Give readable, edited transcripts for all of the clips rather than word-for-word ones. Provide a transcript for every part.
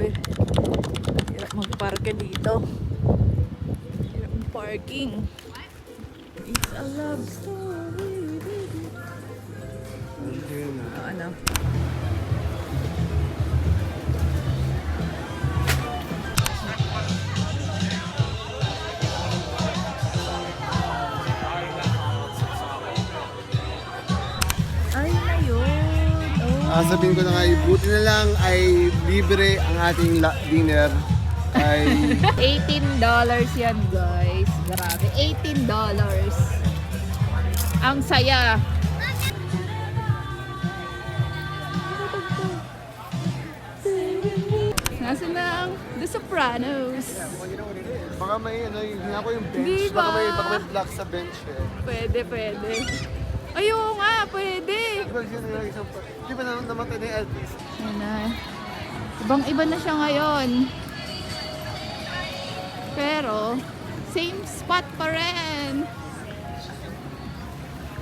Grabe. Hirap magparke dito. Hirap parking. It's a love story, baby. Ano? Ay na yun. Oh. Sabihin ko na nga, buti na lang ay libre ang ating dinner. Ay $18 yan, guys. Grabe. $18. Ang saya. Nasa na ang The Sopranos. baka may ano, hindi ako yung bench. Di ba? Baka may black sa bench eh. Pwede. Ayun nga, pwede. Di ba namatay na yung Elvis? Yan na. Ibang-iba na siya ngayon. Pero, same spot pa rin.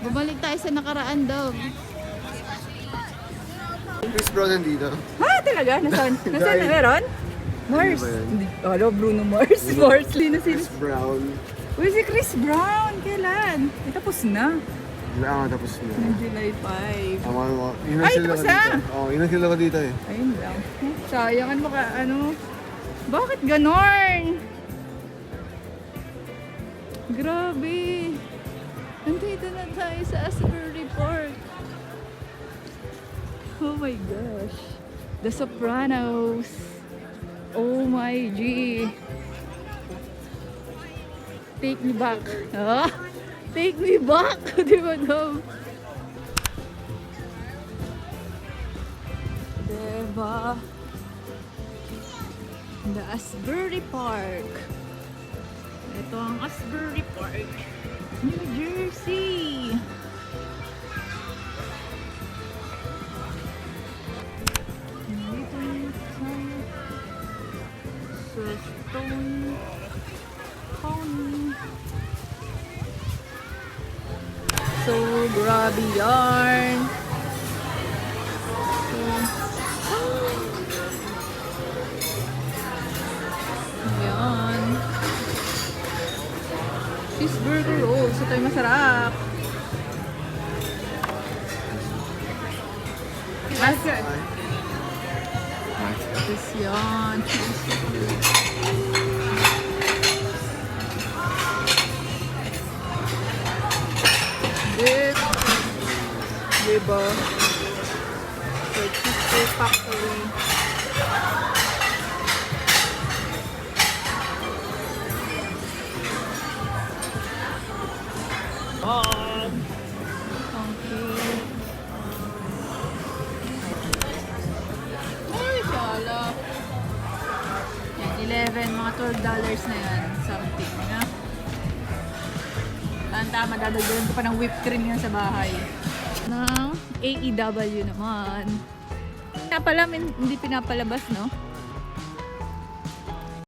Bumalik tayo sa nakaraan daw. Chris Brown nandito. Ha? Talaga? Nasaan? Nasaan na meron? Mars? Hindi ba yan? Hindi. Hello, Bruno Mars. Mars. Lino sino? Chris Brown. Uy, si Chris Brown. Kailan? Eh, tapos na. Tapos na. July 5. Yun Ay, sila tapos ko na! dito. Yun ang sila ko dito eh. Ayun lang. Sayangan mo ka, ano? Bakit ganon? Grabe. Nandito na tayo sa Asbury Park. Oh my gosh. The Sopranos. Oh my G. Take me back. Ah? Take me back. Di ba daw? Diba? The Asbury Park. Ito ang Asbury Park. New Jersey. Dito yung tayo sa Stone Pony. So, grabe yarn. Ayan. Cheeseburger rolls. Ito yung masarap. That's good. Tapos yan. Dip. Diba? So, Cheesecake Factory. Okay. Ay, sala. Yan, 11, mga $12 na yan. Something, na. Tama, dadagdagan ko pa ng whipped cream yan sa bahay. Ng AEW naman. Hindi pinapalabas, no?